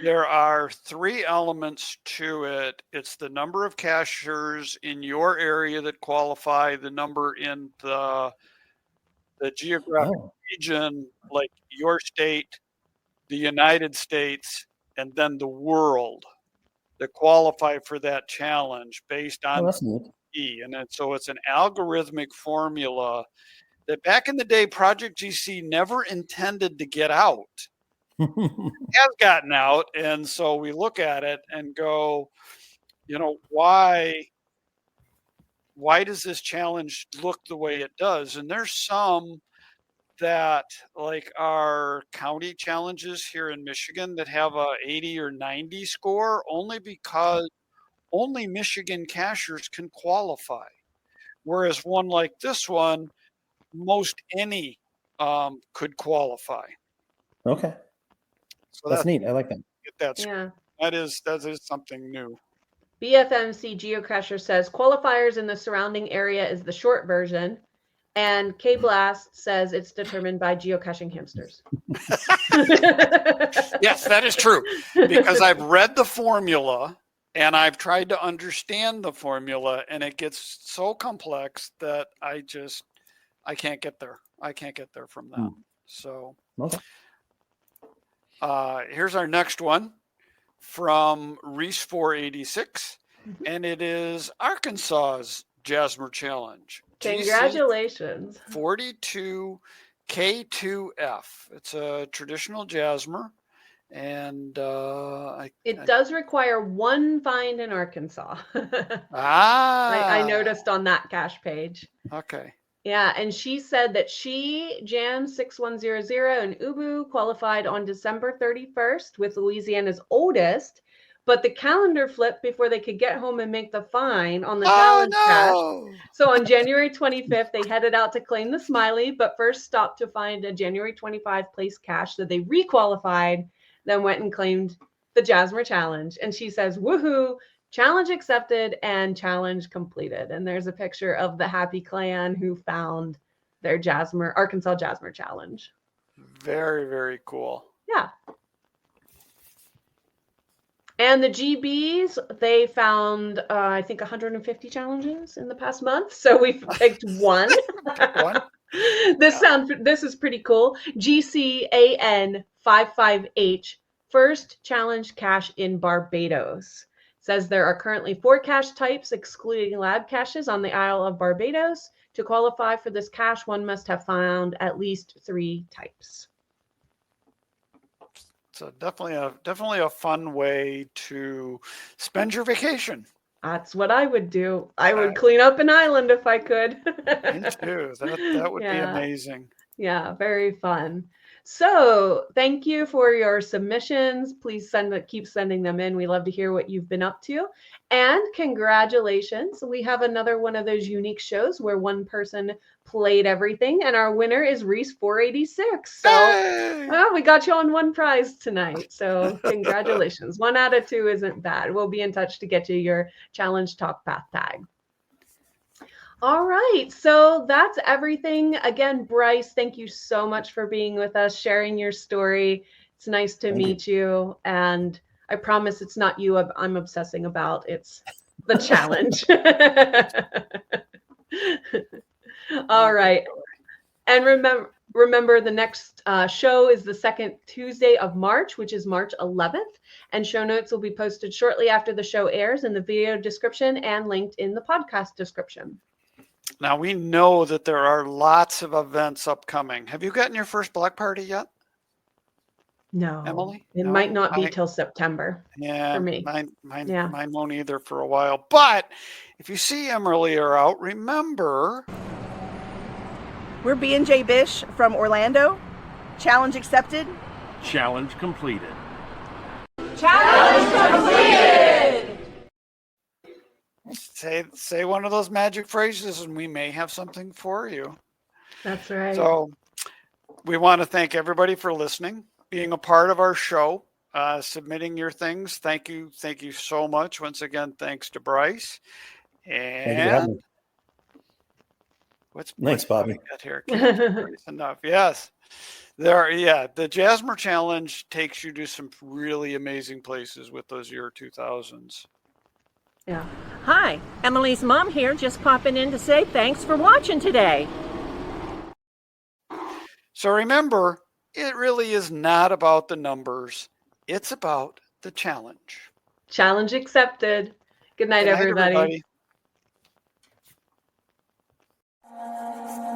there are 3 elements to it. It's the number of cashers in your area that qualify, the number in the geographic region, like your state, the United States, and then the world that qualify for that challenge based on that's neat. E. And so it's an algorithmic formula that back in the day, Project GC never intended to get out. Has gotten out. And so we look at it and go, why does this challenge look the way it does? And there's some that like our county challenges here in Michigan that have a 80 or 90 score only because only Michigan cashers can qualify. Whereas one like this one, most any could qualify. Okay. So that's neat. I like that. That is something new. BFMC Geocacher says qualifiers in the surrounding area is the short version. And K-Blast says it's determined by geocaching hamsters. Yes, that is true. Because I've read the formula and I've tried to understand the formula, and it gets so complex that I can't get there. I can't get there from that. So here's our next one from Reese 486, and it is Arkansas's Jasmer Challenge. Congratulations. 42 K2F. It's a traditional Jasmer, and it does require 1 find in Arkansas. I noticed on that cache page. Okay. Yeah, and she said that she, Jan6100, and Ubu qualified on December 31st with Louisiana's oldest, but the calendar flipped before they could get home and make the find on the challenge cache. So on January 25th, they headed out to claim the Smiley, but first stopped to find a January 25 place cache. So they requalified, then went and claimed the Jasmer Challenge. And she says, woohoo, challenge accepted and challenge completed. And there's a picture of the Happy Clan who found their Arkansas Jasmer Challenge. Very, very cool. Yeah. And the GBs, they found, I think, 150 challenges in the past month. So we've picked one. This is pretty cool. GCAN55H, first challenge cache in Barbados. Says there are currently 4 cache types, excluding lab caches, on the Isle of Barbados. To qualify for this cache, one must have found at least 3 types. So definitely a fun way to spend your vacation. That's what I would do. I would clean up an island if I could. Me too. That would be amazing. Yeah, very fun. So thank you for your submissions. Please keep sending them in. We love to hear what you've been up to. And congratulations. We have another one of those unique shows where one person played everything, and our winner is Reese 486. So we got you on 1 prize tonight. So congratulations. 1 out of 2 isn't bad. We'll be in touch to get you your Challenge Talk Path tag. All right, so that's everything. Again, Bryce, thank you so much for being with us, sharing your story. It's nice to meet you. And I promise it's not you I'm obsessing about. It's the challenge. All right. And remember the next show is the second Tuesday of March, which is March 11th. And show notes will be posted shortly after the show airs in the video description and linked in the podcast description. Now, we know that there are lots of events upcoming. Have you gotten your first block party yet? No, Emily? It might not be till September. Yeah, for me. Mine won't either for a while. But if you see Emily or out, remember, we're B&J Bish from Orlando. Challenge accepted. Challenge completed. Challenge completed. Say one of those magic phrases, and we may have something for you. That's right. So we want to thank everybody for listening, being a part of our show, submitting your things. Thank you so much. Once again, thanks to Bryce. And thanks, Bobby. Got here? Can't Bryce enough. Yes. The Jasmer Challenge takes you to some really amazing places with those year 2000s. Yeah. Hi, Emily's mom here, just popping in to say thanks for watching today. So remember, it really is not about the numbers. It's about the challenge. Challenge accepted. Good night, Good night, everybody. everybody.